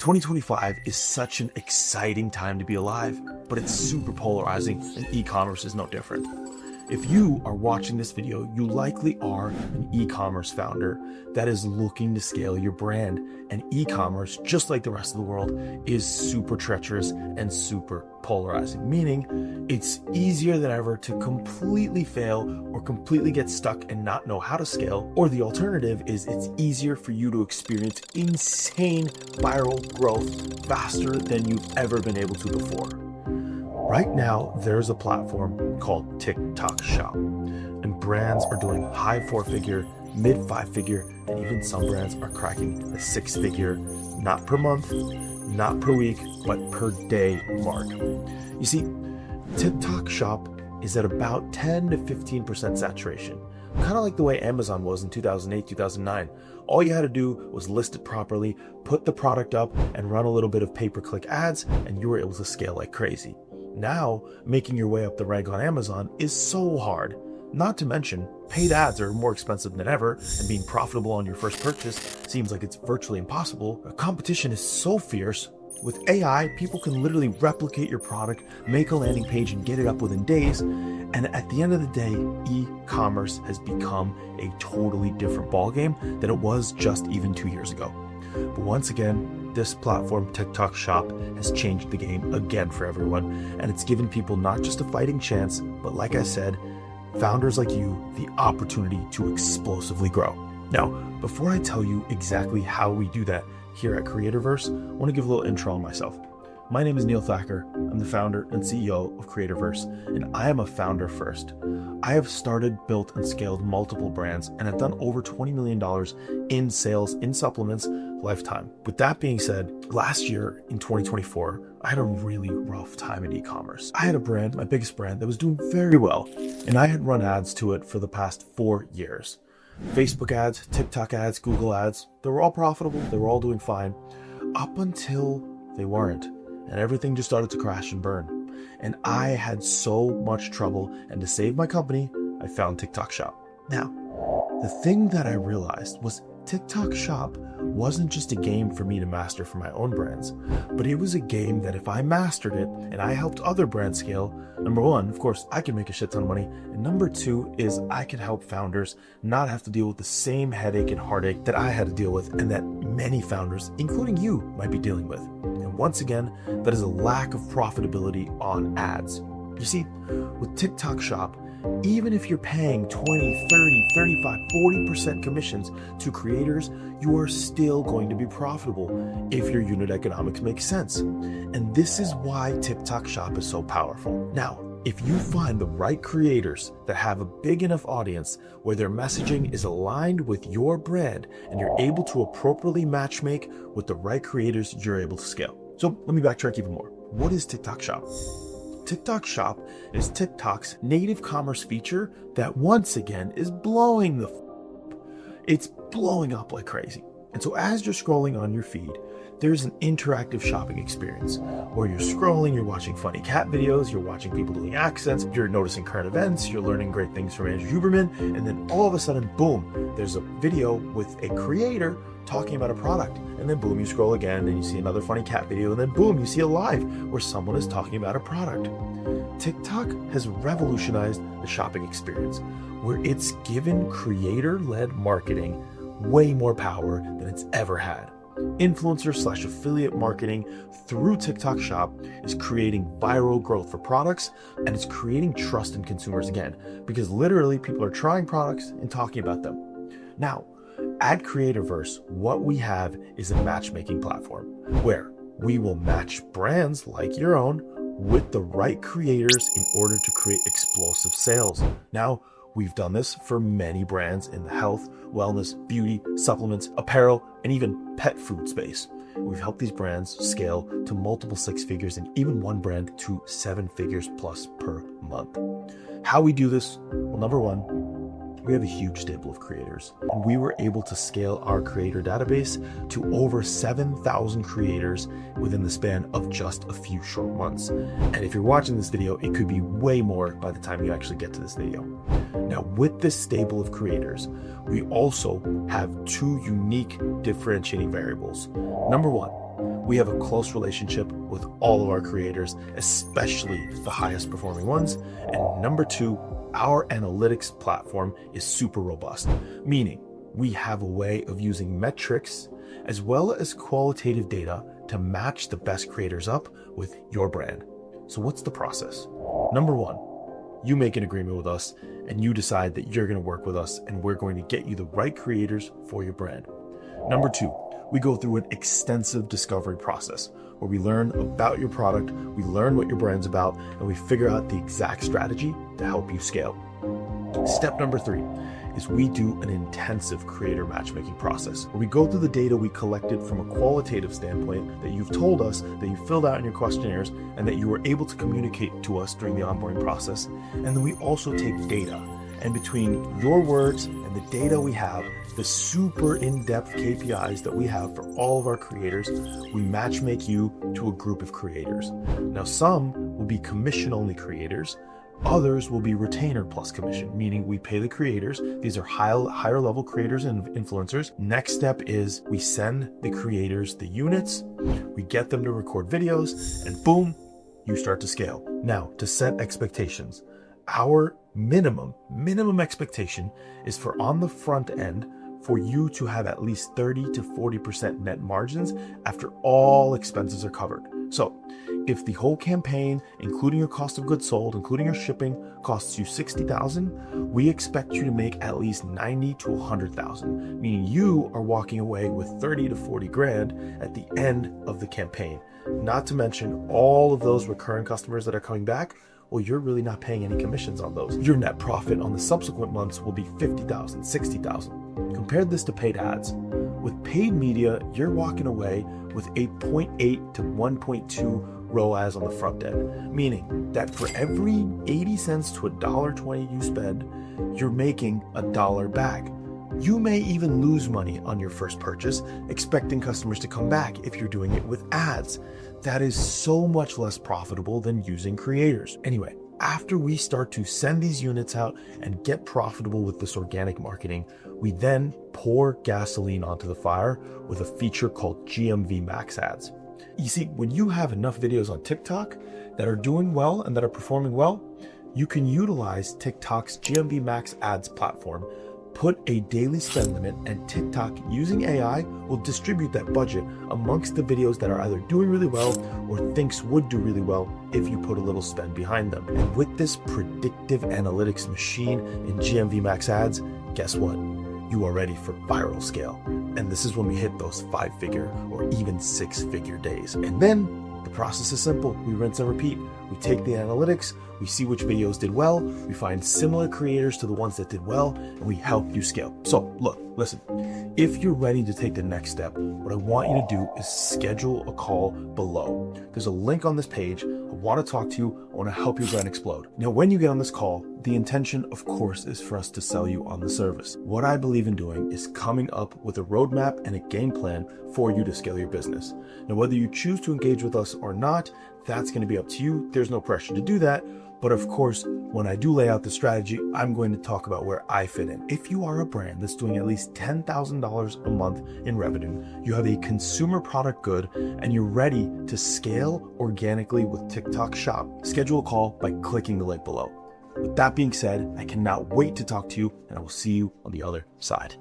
2025 is such an exciting time to be alive, but it's super polarizing, and e-commerce is no different. If you are watching this video, you likely are an e-commerce founder that is looking to scale your brand. And e-commerce, just like the rest of the world, is super treacherous and super polarizing, meaning it's easier than ever to completely fail or completely get stuck and not know how to scale. Or the alternative is it's easier for you to experience insane viral growth faster than you've ever been able to before. Right now, there's a platform called TikTok Shop, and brands are doing high 4-figure, mid 5-figure, and even some brands are cracking the 6-figure, not per month, not per week, but per day mark. You see, TikTok Shop is at about 10 to 15% saturation, kind of like the way Amazon was in 2008, 2009. All you had to do was list it properly, put the product up, and run a little bit of pay-per-click ads, and you were able to scale like crazy. Now, making your way up the rank on Amazon is so hard. Not to mention, paid ads are more expensive than ever, and being profitable on your first purchase seems like it's virtually impossible. The competition is so fierce. With AI, people can literally replicate your product, make a landing page, and get it up within days. And at the end of the day, e-commerce has become a totally different ballgame than it was just even 2 years ago. But once again, this platform, TikTok Shop, has changed the game again for everyone, and it's given people not just a fighting chance, but like I said, founders like you, the opportunity to explosively grow. Now, before I tell you exactly how we do that here at CreatorVerse, I want to give a little intro on myself. My name is Neil Thacker. I'm the founder and CEO of CreatorVerse, and I am a founder first. I have started, built, and scaled multiple brands, and have done over $20 million in sales in supplements lifetime. With that being said, last year in 2024, I had a really rough time in e-commerce. I had a brand, my biggest brand, that was doing very well, and I had run ads to it for the past 4 years. Facebook ads, TikTok ads, Google ads, they were all profitable, they were all doing fine, up until they weren't. And everything just started to crash and burn. And I had so much trouble, and to save my company, I found TikTok Shop. Now, the thing that I realized was TikTok Shop wasn't just a game for me to master for my own brands, but it was a game that if I mastered it and I helped other brands scale, number one, of course, I can make a shit ton of money. And number two is I could help founders not have to deal with the same headache and heartache that I had to deal with and that many founders, including you, might be dealing with. And once again, that is a lack of profitability on ads. You see, with TikTok Shop, even if you're paying 20, 30, 35, 40% commissions to creators, you are still going to be profitable if your unit economics make sense. And this is why TikTok Shop is so powerful. Now, if you find the right creators that have a big enough audience where their messaging is aligned with your brand and you're able to appropriately matchmake with the right creators, you're able to scale. So let me backtrack even more. What is TikTok Shop? TikTok Shop is TikTok's native commerce feature that once again is blowing it's blowing up like crazy. And so as you're scrolling on your feed, there's an interactive shopping experience where you're scrolling, you're watching funny cat videos, you're watching people doing accents, you're noticing current events, you're learning great things from Andrew Huberman, and then all of a sudden, boom, there's a video with a creator talking about a product. And then boom, you scroll again and you see another funny cat video, and then boom, you see a live where someone is talking about a product. TikTok has revolutionized the shopping experience where it's given creator-led marketing way more power than it's ever had. Influencer/affiliate marketing through TikTok Shop is creating viral growth for products, and it's creating trust in consumers again, because literally people are trying products and talking about them. Now, at CreatorVerse, what we have is a matchmaking platform where we will match brands like your own with the right creators in order to create explosive sales. Now, we've done this for many brands in the health, wellness, beauty, supplements, apparel, and even pet food space. We've helped these brands scale to multiple 6 figures and even one brand to 7 figures plus per month. How we do this? Well, number one, we have a huge stable of creators, and we were able to scale our creator database to over 7,000 creators within the span of just a few short months. And if you're watching this video, it could be way more by the time you actually get to this video. Now, with this stable of creators, we also have 2 unique differentiating variables. Number one, we have a close relationship with all of our creators, especially the highest performing ones. And number two, our analytics platform is super robust, meaning we have a way of using metrics as well as qualitative data to match the best creators up with your brand. So what's the process? Number one, you make an agreement with us and you decide that you're going to work with us and we're going to get you the right creators for your brand. Number two, we go through an extensive discovery process where we learn about your product, we learn what your brand's about, and we figure out the exact strategy to help you scale. Step number three is we do an intensive creator matchmaking process where we go through the data we collected from a qualitative standpoint that you've told us, that you filled out in your questionnaires, and that you were able to communicate to us during the onboarding process. And then we also take data, and between your words and the data we have, the super in-depth KPIs that we have for all of our creators, we matchmake you to a group of creators. Now, some will be commission-only creators. Others will be retainer plus commission, meaning we pay the creators. These are higher level creators and influencers. Next step is we send the creators the units, we get them to record videos, and boom, you start to scale. Now, to set expectations, our minimum expectation is for on the front end for you to have at least 30 to 40% net margins after all expenses are covered. So if the whole campaign, including your cost of goods sold, including your shipping, costs you $60,000, we expect you to make at least $90,000 to $100,000, meaning you are walking away with 30 to 40 grand at the end of the campaign. Not to mention all of those recurring customers that are coming back. Well, you're really not paying any commissions on those. Your net profit on the subsequent months will be $50,000, $60,000. Compare this to paid ads. With paid media, you're walking away with a 0.8 to 1.2 ROAS on the front end, meaning that for every 80 cents to $1.20 you spend, you're making $1 back. You may even lose money on your first purchase, expecting customers to come back if you're doing it with ads. That is so much less profitable than using creators. Anyway, after we start to send these units out and get profitable with this organic marketing, we then pour gasoline onto the fire with a feature called GMV Max ads. You see, when you have enough videos on TikTok that are doing well and that are performing well, you can utilize TikTok's GMV Max ads platform, put a daily spend limit, and TikTok, using AI, will distribute that budget amongst the videos that are either doing really well or thinks would do really well if you put a little spend behind them. And with this predictive analytics machine in GMV Max ads, guess what? You are ready for viral scale. And this is when we hit those 5-figure or even 6-figure days. And then the process is simple. We rinse and repeat. We take the analytics, we see which videos did well, we find similar creators to the ones that did well, and we help you scale. So look, listen, if you're ready to take the next step, what I want you to do is schedule a call below. There's a link on this page. I want to talk to you. I want to help your brand explode. Now, when you get on this call, the intention, of course, is for us to sell you on the service. What I believe in doing is coming up with a roadmap and a game plan for you to scale your business. Now, whether you choose to engage with us or not, that's going to be up to you. There's no pressure to do that. But of course, when I do lay out the strategy, I'm going to talk about where I fit in. If you are a brand that's doing at least $10,000 a month in revenue, you have a consumer product good, and you're ready to scale organically with TikTok Shop, schedule a call by clicking the link below. With that being said, I cannot wait to talk to you, and I will see you on the other side.